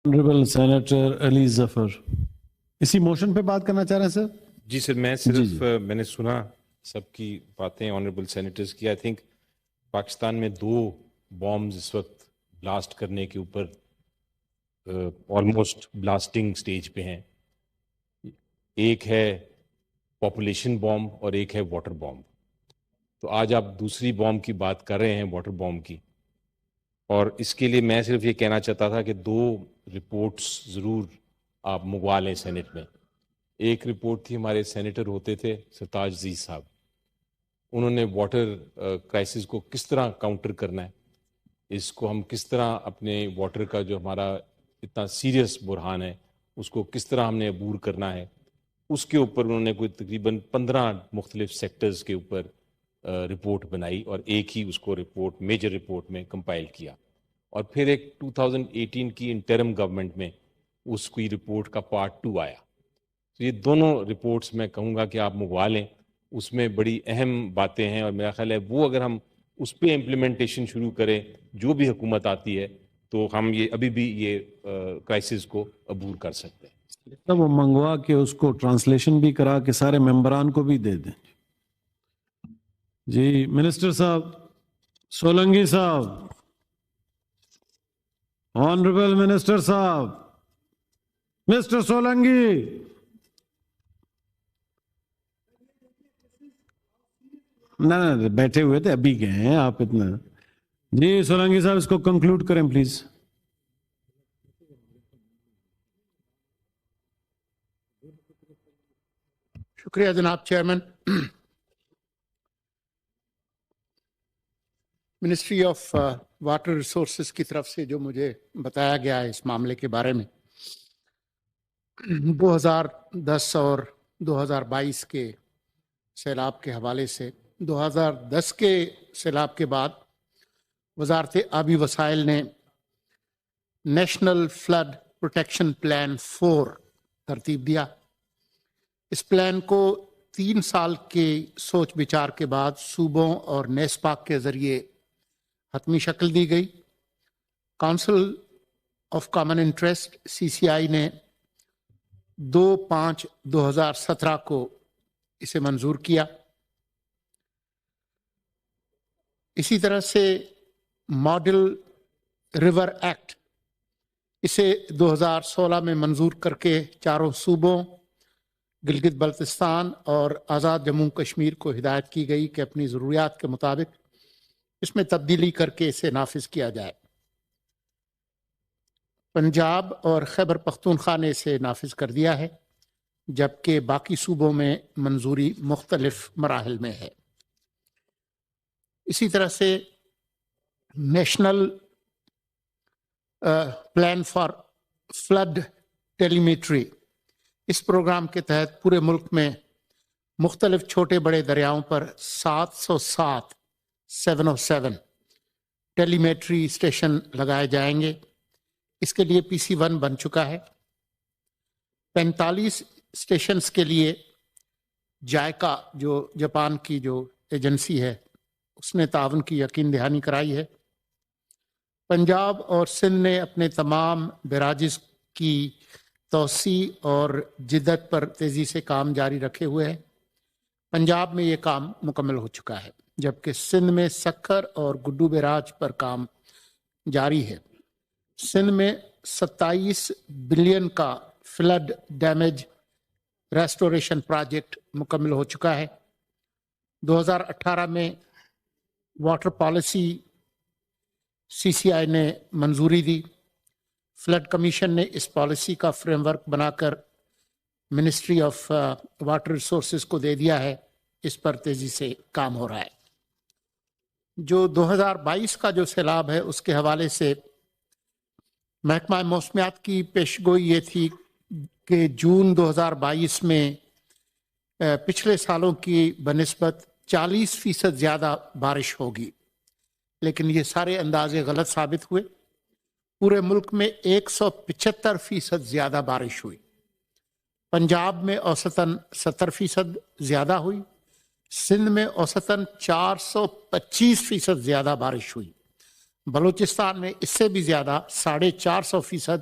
Honourable senator Ali Zafar اسی motion پہ بات کرنا چاہ رہے ہیں سر؟ جی سر، میں صرف میں نے سنا سب کی باتیں آنریبل سینیٹرز کی. آئی تھنک پاکستان میں 2 بامز اس وقت بلاسٹ کرنے کے اوپر آلموسٹ بلاسٹنگ سٹیج پہ ہیں. ایک ہے پاپولیشن بام اور ایک ہے واٹر بام. تو آج آپ دوسری بام کی بات کر رہے ہیں، واٹر بام کی، اور اس کے لیے میں صرف یہ کہنا چاہتا تھا کہ 2 رپورٹس ضرور آپ منگوا لیں سینٹ میں. ایک رپورٹ تھی، ہمارے سینیٹر ہوتے تھے سرتاج عزیز صاحب، انہوں نے واٹر کرائسس کو کس طرح کاؤنٹر کرنا ہے، اس کو ہم کس طرح اپنے واٹر کا جو ہمارا اتنا سیریس بحران ہے اس کو کس طرح ہم نے عبور کرنا ہے، اس کے اوپر انہوں نے کوئی تقریباً 15 مختلف سیکٹرز کے اوپر رپورٹ بنائی اور ایک ہی اس کو رپورٹ میجر رپورٹ میں کمپائل کیا. اور پھر ایک 2018 کی انٹرم گورنمنٹ میں اس کی رپورٹ کا پارٹ 2 آیا. تو یہ دونوں رپورٹس میں کہوں گا کہ آپ منگوا لیں، اس میں بڑی اہم باتیں ہیں، اور میرا خیال ہے وہ اگر ہم اس پہ امپلیمنٹیشن شروع کریں جو بھی حکومت آتی ہے تو ہم یہ ابھی بھی یہ کرائسس کو عبور کر سکتے ہیں. تب وہ منگوا کے اس کو ٹرانسلیشن بھی کرا کے سارے ممبران کو بھی دے دیں. جی منسٹر صاحب، سولنگی صاحب، آنریبل منسٹر صاحب، مسٹر سولنگی. نہ بیٹھے ہوئے تھے، ابھی گئے ہیں آپ اتنا. جی سولنگی صاحب اس کو کنکلوڈ کریں پلیز. شکریہ جناب chairman. Ministry of water resources کی طرف سے جو مجھے بتایا گیا ہے اس معاملے کے بارے میں، 2010 اور 2022 کے سیلاب کے حوالے سے، 2010 کے سیلاب کے بعد وزارت آبی وسائل نے نیشنل فلڈ پروٹیکشن پلان 4 ترتیب دیا. اس پلان کو 3 سال کے سوچ بچار کے بعد صوبوں اور نیسپاک کے ذریعے حتمی شکل دی گئی. Council of common interest CCI نے 2/5/2017 کو اسے منظور کیا. اسی طرح سے ماڈل ریور ایکٹ، اسے 2016 میں منظور کر کے 4 صوبوں گلگت بلتستان اور آزاد جموں کشمیر کو ہدایت کی گئی کہ اپنی ضروریات کے مطابق اس میں تبدیلی کر کے اسے نافذ کیا جائے. پنجاب اور خیبر پختونخوا نے اسے نافذ کر دیا ہے، جبکہ باقی صوبوں میں منظوری مختلف مراحل میں ہے. اسی طرح سے national plan for flood telemetry, اس پروگرام کے تحت پورے ملک میں مختلف چھوٹے بڑے دریاؤں پر 707 ٹیلی میٹری اسٹیشن لگائے جائیں گے. اس کے لیے PC1 بن چکا ہے. 45 اسٹیشنز کے لیے جائکا جو جاپان کی جو ایجنسی ہے اس نے تعاون کی یقین دہانی کرائی ہے. پنجاب اور سندھ نے اپنے تمام بیراجز کی توسیع اور جدت پر تیزی سے کام جاری رکھے ہوئے ہیں. پنجاب میں یہ کام مکمل ہو چکا ہے، جبکہ سندھ میں سکھر اور گڈو بیراج پر کام جاری ہے. سندھ میں 27 بلین کا فلڈ ڈیمیج ریسٹوریشن پروجیکٹ مکمل ہو چکا ہے. 2018 میں واٹر پالیسی CCI نے منظوری دی. فلڈ کمیشن نے اس پالیسی کا فریم ورک بنا کر منسٹری آف واٹر ریسورسز کو دے دیا ہے. اس پر تیزی سے کام ہو رہا ہے. جو 2022 کا جو سیلاب ہے اس کے حوالے سے محکمہ موسمیات کی پیشگوئی یہ تھی کہ جون 2022 میں پچھلے سالوں کی بنسبت 40% زیادہ بارش ہوگی، لیکن یہ سارے اندازے غلط ثابت ہوئے. پورے ملک میں 175% زیادہ بارش ہوئی. پنجاب میں اوسطاً 70% زیادہ ہوئی. سندھ میں اوسطاً 425% زیادہ بارش ہوئی. بلوچستان میں اس سے بھی زیادہ 450%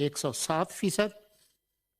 107%,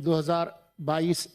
2022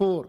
4